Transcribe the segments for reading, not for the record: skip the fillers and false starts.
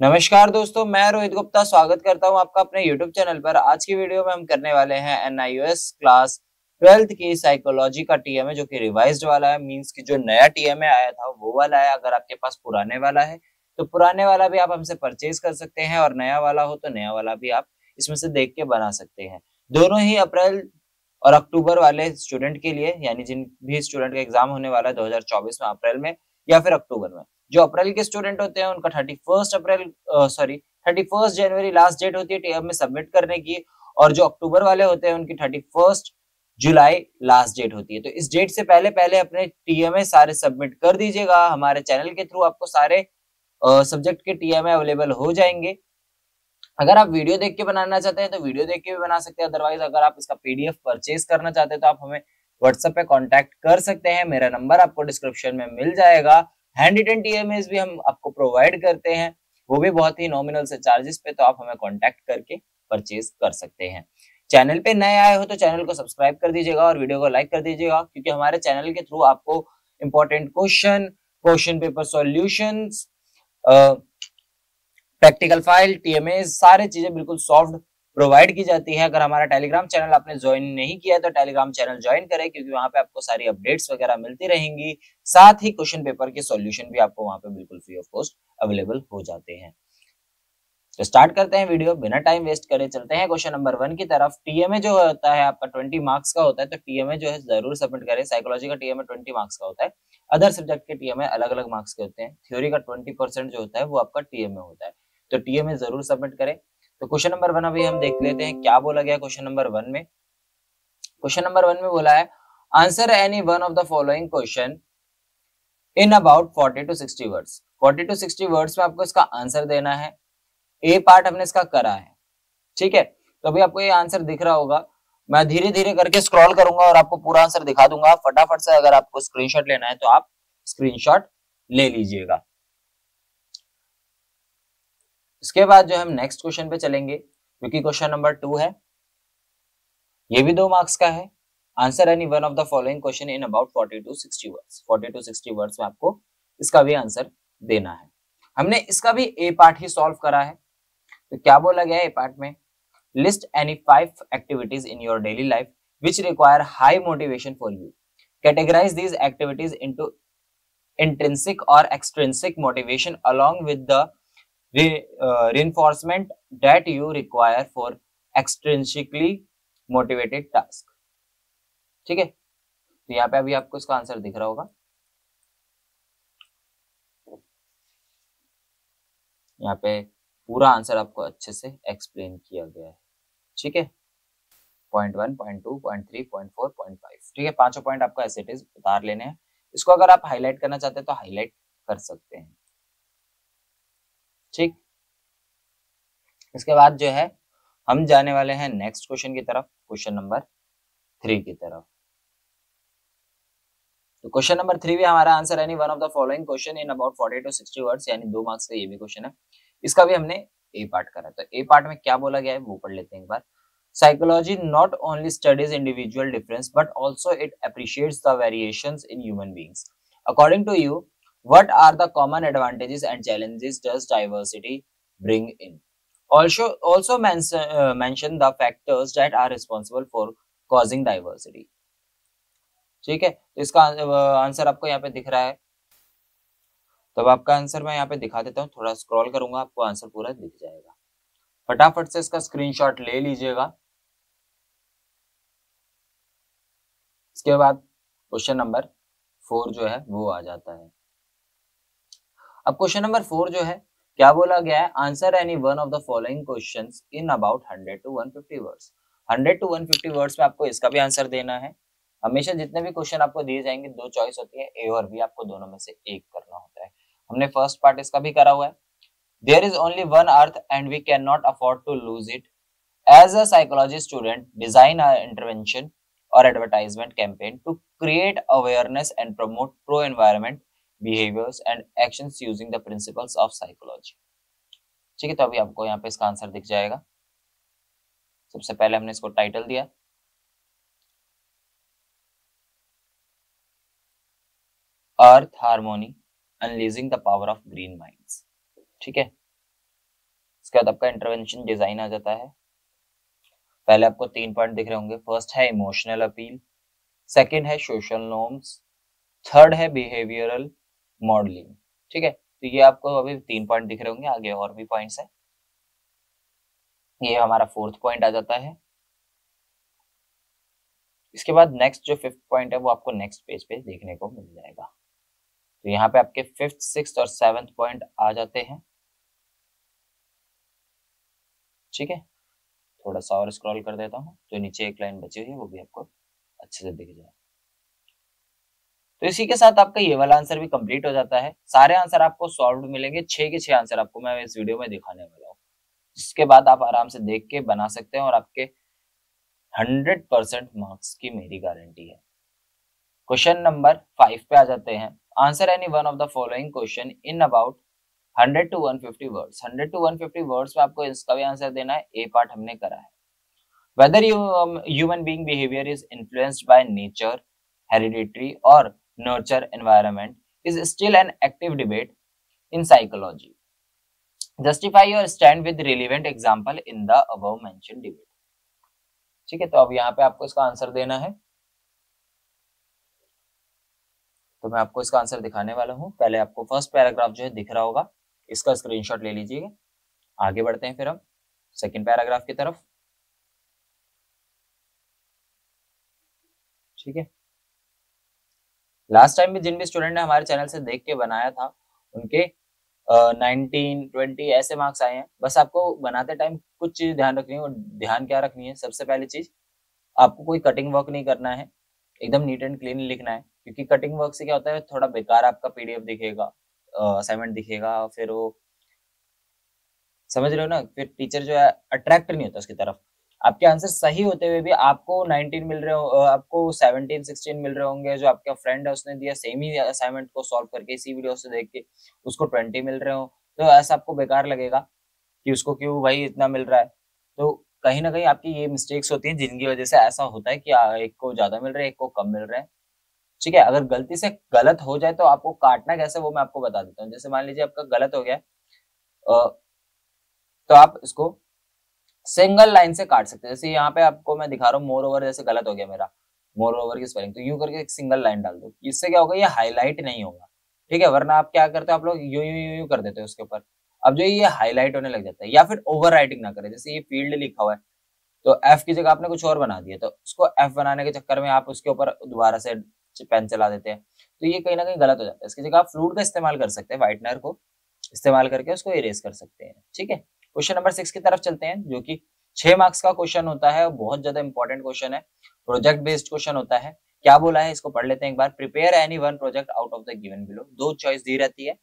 नमस्कार दोस्तों, मैं रोहित गुप्ता स्वागत करता हूं आपका अपने YouTube चैनल पर। आज की वीडियो में हम करने वाले हैं NIOS क्लास 12th की साइकोलॉजी का टीएमए जो कि रिवाइज्ड वाला है। मींस कि जो नया टीएमए आया था वो वाला है। अगर आपके पास पुराने वाला है तो पुराने वाला भी आप हमसे परचेज कर सकते हैं और नया वाला हो तो नया वाला भी आप इसमें से देख के बना सकते हैं। दोनों ही अप्रैल और अक्टूबर वाले स्टूडेंट के लिए, यानी जिन भी स्टूडेंट का एग्जाम होने वाला है 2024 में अप्रैल में या फिर अक्टूबर में। जो अप्रैल के स्टूडेंट होते हैं उनका 31 जनवरी लास्ट डेट होती है टीएम में सबमिट करने की, और जो अक्टूबर वाले होते हैं उनकी 31 जुलाई लास्ट डेट होती है। तो इस डेट से पहले पहले अपने टीएमए सारे सबमिट कर दीजिएगा। हमारे चैनल के थ्रू आपको सारे सब्जेक्ट के टीएमए अवेलेबल हो जाएंगे। अगर आप वीडियो देख के बनाना चाहते हैं तो वीडियो देख के भी बना सकते हैं। अदरवाइज अगर आप इसका पीडीएफ परचेज करना चाहते हैं तो आप हमें व्हाट्सएप पे कांटेक्ट कर सकते हैं। मेरा नंबर आपको डिस्क्रिप्शन में मिल जाएगा। हैंड रिटन टीएमएस भी हम आपको प्रोवाइड करते हैं, वो भी बहुत ही नॉमिनल से चार्जेस पे, तो आप हमें कांटेक्ट करके परचेज कर सकते हैं। चैनल पे नए आए हो तो चैनल को सब्सक्राइब कर दीजिएगा और वीडियो को लाइक कर दीजिएगा, क्योंकि हमारे चैनल के थ्रू आपको important question paper solutions, practical file, TMA, सारी चीजें बिल्कुल सॉफ्ट प्रोवाइड की जाती है। अगर हमारा टेलीग्राम चैनल आपने ज्वाइन नहीं किया है तो टेलीग्राम चैनल ज्वाइन करें, क्योंकि वहां पे आपको सारी अपडेट्स वगैरह मिलती रहेंगी। साथ ही क्वेश्चन पेपर के सॉल्यूशन भी आपको वहां पे बिल्कुल फ्री ऑफ कॉस्ट अवेलेबल हो जाते हैं। तो स्टार्ट करते हैं वीडियो बिना टाइम वेस्ट करे। चलते हैं क्वेश्चन नंबर 1 की तरफ। टीएमए जो होता है आपका 20 मार्क्स का होता है, तो टीएमए जो है जरूर सबमिट करें। साइकोलॉजी का टीएमए 20 मार्क्स का होता है। अदर सब्जेक्ट के टीएमए अलग अलग मार्क्स के होते हैं। थ्योरी का 20% जो होता है वो आपका टीएमए होता है, तो टीएमए जरूर सबमिट करें। तो क्वेश्चन नंबर 1 अभी हम देख लेते हैं क्या बोला गया क्वेश्चन नंबर 1 में। क्वेश्चन नंबर 1 में बोला है answer any one of the following question in about 40 to 60 words. 40 to 60 words में आपको इसका आंसर देना है। ए पार्ट हमने इसका करा है, ठीक है। तो अभी आपको ये आंसर दिख रहा होगा। मैं धीरे धीरे करके स्क्रॉल करूंगा और आपको पूरा आंसर दिखा दूंगा। फटाफट से अगर आपको स्क्रीनशॉट लेना है तो आप स्क्रीनशॉट ले लीजिएगा। इसके बाद जो हम नेक्स्ट क्वेश्चन पे चलेंगे, क्योंकि क्वेश्चन नंबर 2 है, ये भी 2 मार्क्स का है। Answer any one of the following question in about 40 to 60 words. 40 to 60 words में आपको इसका भी आंसर देना है। हमने इसका भी ए पार्ट ही सॉल्व करा है। तो क्या बोला गया है ए पार्ट में, list any 5 activities in your daily life which require high motivation for you. Categorize these activities into intrinsic or extrinsic motivation along with the reinforcement that you require for extrinsically motivated task. ठीक है, तो यहाँ पे अभी आपको इसका answer दिख रहा होगा। यहाँ पे पूरा आंसर आपको अच्छे से एक्सप्लेन किया गया है, ठीक है। Point 1, point 2, point 3, point 4, point 5, ठीक है। पांचों पॉइंट आपको एज इट इज उतार लेने हैं। इसको अगर आप हाईलाइट करना चाहते हैं तो हाईलाइट कर सकते हैं, ठीक। इसके बाद जो है हम जाने वाले हैं नेक्स्ट क्वेश्चन की तरफ, क्वेश्चन नंबर 3 की तरफ। तो क्वेश्चन नंबर 3 भी हमारा answer any one of the following question in about 40 to 60 words, यानी 2 मार्क्स का ये भी क्वेश्चन है। इसका भी हमने ए पार्ट करा। तो ए पार्ट में क्या बोला गया है वो पढ़ लेते हैं एक बार। Psychology not only studies individual difference but also it appreciates the variations in human beings. According to you, what are the common advantages and challenges does diversity bring in? Also mention the factors that are responsible for causing diversity. ठीक है, तो इसका answer आपको यहाँ पे दिख रहा है। तो अब आपका आंसर मैं यहाँ पे दिखा देता हूँ, थोड़ा स्क्रॉल करूंगा आपको आंसर पूरा दिख जाएगा। फटाफट से इसका स्क्रीनशॉट ले लीजिएगा। इसके बाद क्वेश्चन नंबर 4 जो है वो आ जाता है। अब क्वेश्चन नंबर 4 जो है क्या बोला गया है, answer any one of the following questions in about 100 to 150 words. 100 to 150 words में आपको इसका भी आंसर देना है। हमेशा जितने भी क्वेश्चन आपको दिए जाएंगे 2 चॉइस होती है, ए और बी, आपको दोनों में से एक करना होता है। हमने फर्स्ट पार्ट इसका भी करा हुआ है। There is only one earth and we can not afford to lose it. As a psychology student design a intervention or advertisement campaign to create awareness and promote pro-environment behaviors and actions using the principles of psychology. ठीक है, तो अभी आपको यहाँ पे इसका answer दिख जाएगा। सबसे पहले हमने इसको टाइटल दिया, earth harmony unleashing the power of green minds, ठीक है। इसके बाद आपका इंटरवेंशन डिजाइन आ जाता है। पहले आपको 3 पॉइंट दिख रहे होंगे। फर्स्ट है इमोशनल अपील, सेकंड है सोशल नॉर्म्स, थर्ड है बिहेवियरल मॉडलिंग। ठीक है, तो ये आपको अभी 3 पॉइंट दिख रहे होंगे, आगे और भी पॉइंट्स है। ये हमारा फोर्थ पॉइंट आ जाता है। इसके बाद नेक्स्ट जो फिफ्थ पॉइंट है वो आपको नेक्स्ट पेज पे देखने को मिल जाएगा। तो यहाँ पे आपके फिफ्थ, सिक्स्थ और सेवंथ पॉइंट आ जाते हैं। ठीक है, थोड़ा सा और स्क्रॉल कर देता हूँ तो नीचे एक लाइन बची हुई है वो भी आपको अच्छे से दिख जाए। तो इसी के साथ आपका ये वाला आंसर भी कंप्लीट हो जाता है। सारे आंसर आपको सॉल्व मिलेंगे, 6 के 6 आंसर आपको मैं इस वीडियो में दिखाने वाला हूँ। इसके बाद आप आराम से देख के बना सकते हैं और आपके 100% मार्क्स की मेरी गारंटी है। क्वेश्चन नंबर 5 पे आ जाते हैं। Answer any one of the following question in about 100 to 150 words. 100 to 150 words में आपको इसका भी आंसर देना है। ए पार्ट हमने करा है। Whether human being behavior is influenced by nature, hereditary or nurture environment is still an active debate in psychology. Justify your stand with relevant example in the above mentioned debate. ठीक है, तो अब यहाँ पे आपको इसका आंसर देना है। तो मैं आपको इसका आंसर दिखाने वाला हूँ। पहले आपको फर्स्ट पैराग्राफ जो है दिख रहा होगा, इसका स्क्रीनशॉट ले लीजिएगा। आगे बढ़ते हैं फिर हम सेकंड पैराग्राफ की तरफ। ठीक है, लास्ट टाइम भी जिन भी स्टूडेंट ने हमारे चैनल से देख के बनाया था उनके 19, 20 ऐसे मार्क्स आए हैं। बस आपको बनाते टाइम कुछ चीज ध्यान रखनी है। और ध्यान क्या रखनी है, सबसे पहली चीज आपको कोई कटिंग वर्क नहीं करना है, एकदम नीट एंड क्लीन लिखना है। क्योंकि कटिंग वर्क से क्या होता है, थोड़ा बेकार आपका पीडीएफ दिखेगा, असाइनमेंट दिखेगा, फिर वो समझ रहे हो ना, फिर टीचर जो है अट्रैक्ट नहीं होता उसकी तरफ। आपके आंसर सही होते हुए भी आपको 19 मिल रहे हो, आपको 17, 16 मिल रहे होंगे। जो आपका फ्रेंड है उसने दिया सेम ही असाइनमेंट को सॉल्व करके इसी वीडियो से देख के, उसको 20 मिल रहे हो, तो ऐसा आपको बेकार लगेगा कि उसको क्यों भाई इतना मिल रहा है। तो कहीं ना कहीं आपकी ये मिस्टेक्स होती हैं जिनकी वजह से ऐसा होता है कि एक को ज्यादा मिल रहा है, एक को कम मिल रहा है। ठीक है, अगर गलती से गलत हो जाए तो आपको काटना कैसे वो मैं आपको बता देता हूँ। जैसे मान लीजिए आपका गलत हो गया, तो आप इसको सिंगल लाइन से काट सकते हैं। जैसे यहाँ पे आपको मैं दिखा रहा हूँ, मोर ओवर जैसे गलत हो गया मेरा, मोर ओवर की स्पेलिंग, तो यूं करके एक सिंगल लाइन डाल दो। इससे क्या होगा, ये हाईलाइट नहीं होगा। ठीक है, वरना आप क्या करते हो, आप लोग यूं यूं यूं यूं कर देते हो उसके ऊपर। अब जो ये हाईलाइट होने लग जाता है। या फिर ओवर राइटिंग ना करें, जैसे ये फील्ड लिखा हुआ है तो एफ की जगह आपने कुछ और बना दिया, तो उसको एफ बनाने के चक्कर में आप उसके ऊपर दोबारा से पेन चला देते हैं, तो ये कहीं ना कहीं गलत हो जाता है। इसकी जगह आप फ्लूइड का इस्तेमाल कर सकते हैं, व्हाइटनर को इस्तेमाल करके उसको इरेज कर सकते हैं। ठीक है, क्वेश्चन नंबर 6 की तरफ चलते हैं, जो कि 6 मार्क्स का क्वेश्चन होता है। बहुत ज्यादा इंपॉर्टेंट क्वेश्चन है, प्रोजेक्ट बेस्ड क्वेश्चन होता है। क्या बोला है इसको पढ़ लेते हैं एक बार। Prepare any one project out of the given below. दो चॉइस दी रहती है,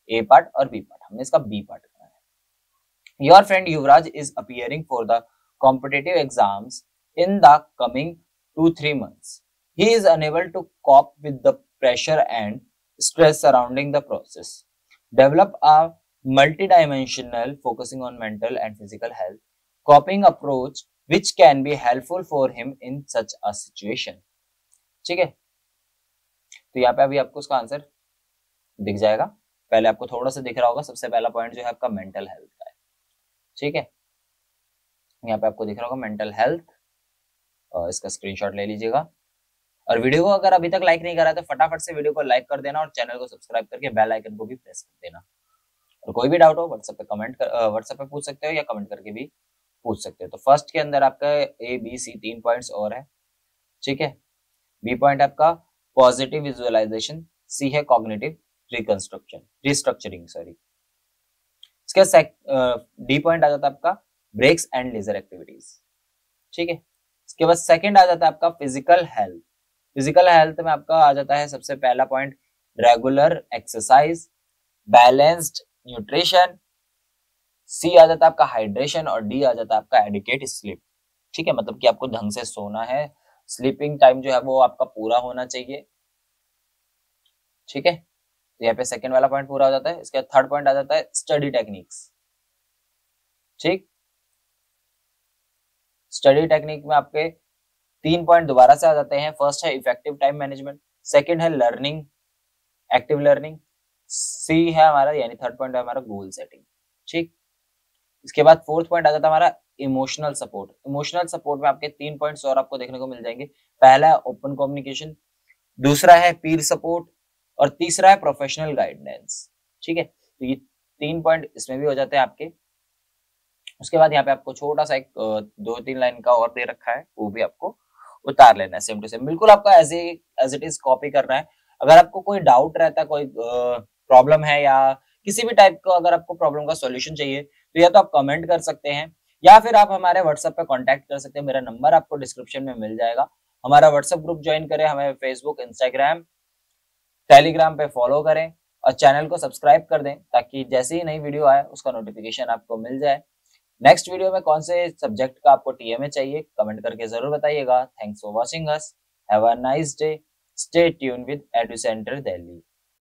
ए पार्ट और बी पार्ट। हमने इसका बी पार्ट करना है। Your friend Yuvraj is appearing for the competitive exams in the coming 2-3 months. He is unable to cope with the pressure and stress surrounding the process. Develop a multidimensional focusing on mental and physical health coping approach which can be helpful for him in such a situation. ठीक है, तो यहाँ पे अभी आपको उसका answer दिख जाएगा। पहले आपको थोड़ा सा दिख रहा होगा, सबसे पहला पॉइंट जो है आपका मेंटल हेल्थ का है। ठीक है, यहाँ पे आपको दिख रहा होगा मेंटल हेल्थ, और इसका स्क्रीनशॉट ले लीजिएगा। और वीडियो को अगर अभी तक लाइक नहीं करा तो फटाफट से वीडियो को लाइक कर देना और चैनल को सब्सक्राइब करके बेल आइकन को भी प्रेस कर देना। और कोई भी डाउट हो व्हाट्सएप पे पूछ सकते हो या कमेंट करके भी पूछ सकते हो। तो फर्स्ट के अंदर आपका ए बी सी 3 पॉइंट्स और है। ठीक है, बी पॉइंट आपका पॉजिटिव विजुअलाइजेशन, सी है कॉग्निटिव रिस्ट्रक्चरिंग सॉरी। इसका डी पॉइंट आ जाता है आपका ब्रेक्स एंड लेजर एक्टिविटीज। ठीक है, इसके बाद सेकंड आ जाता है आपका फिजिकल हेल्थ। फिजिकल हेल्थ में आपका आ जाता है सबसे पहला point regular exercise, balanced nutrition, सी आ जाता है आपका हाइड्रेशन और डी आ जाता है आपका एडिकेट स्लीप। ठीक है, मतलब कि आपको ढंग से सोना है, स्लीपिंग टाइम जो है वो आपका पूरा होना चाहिए। ठीक है, तो यहाँ पे सेकंड वाला पॉइंट पूरा हो जाता है। इसके बाद थर्ड पॉइंट आ जाता है स्टडी टेक्निक्स। ठीक, स्टडी टेक्निक में आपके 3 पॉइंट दोबारा से आ जाते हैं। फर्स्ट है इफेक्टिव टाइम मैनेजमेंट, सेकंड है लर्निंग, एक्टिव लर्निंग, सी है हमारा यानी थर्ड पॉइंट है हमारा गोल सेटिंग। ठीक, इसके बाद फोर्थ पॉइंट आ जाता है हमारा इमोशनल सपोर्ट। इमोशनल सपोर्ट में आपके 3 पॉइंट्स और आपको देखने को मिल जाएंगे। पहला है ओपन कम्युनिकेशन, दूसरा है पीर सपोर्ट और तीसरा है प्रोफेशनल गाइडेंस। ठीक है, तो ये 3 पॉइंट इसमें भी हो जाते हैं आपके। उसके बाद यहाँ पे आपको छोटा सा एक 2-3 लाइन का और दे रखा है, वो भी आपको उतार लेना है सेम टू सेम। बिल्कुल आपका एज इट इज कॉपी करना है। अगर आपको कोई डाउट रहता है, कोई प्रॉब्लम है या किसी भी टाइप का अगर आपको प्रॉब्लम का सॉल्यूशन चाहिए, तो या तो आप कमेंट कर सकते हैं या फिर आप हमारे व्हाट्सएप पे कांटेक्ट कर सकते हैं। मेरा नंबर आपको डिस्क्रिप्शन में मिल जाएगा। हमारा व्हाट्सएप ग्रुप ज्वाइन करें, हमें फेसबुक, इंस्टाग्राम, टेलीग्राम पे फॉलो करें और चैनल को सब्सक्राइब कर दें ताकि जैसे ही नई वीडियो आए उसका नोटिफिकेशन आपको मिल जाए। नेक्स्ट वीडियो में कौन से सब्जेक्ट का आपको टीएमए चाहिए कमेंट करके जरूर बताइएगा। Thanks for watching us, have a nice day, stay tune with Educenter Delhi.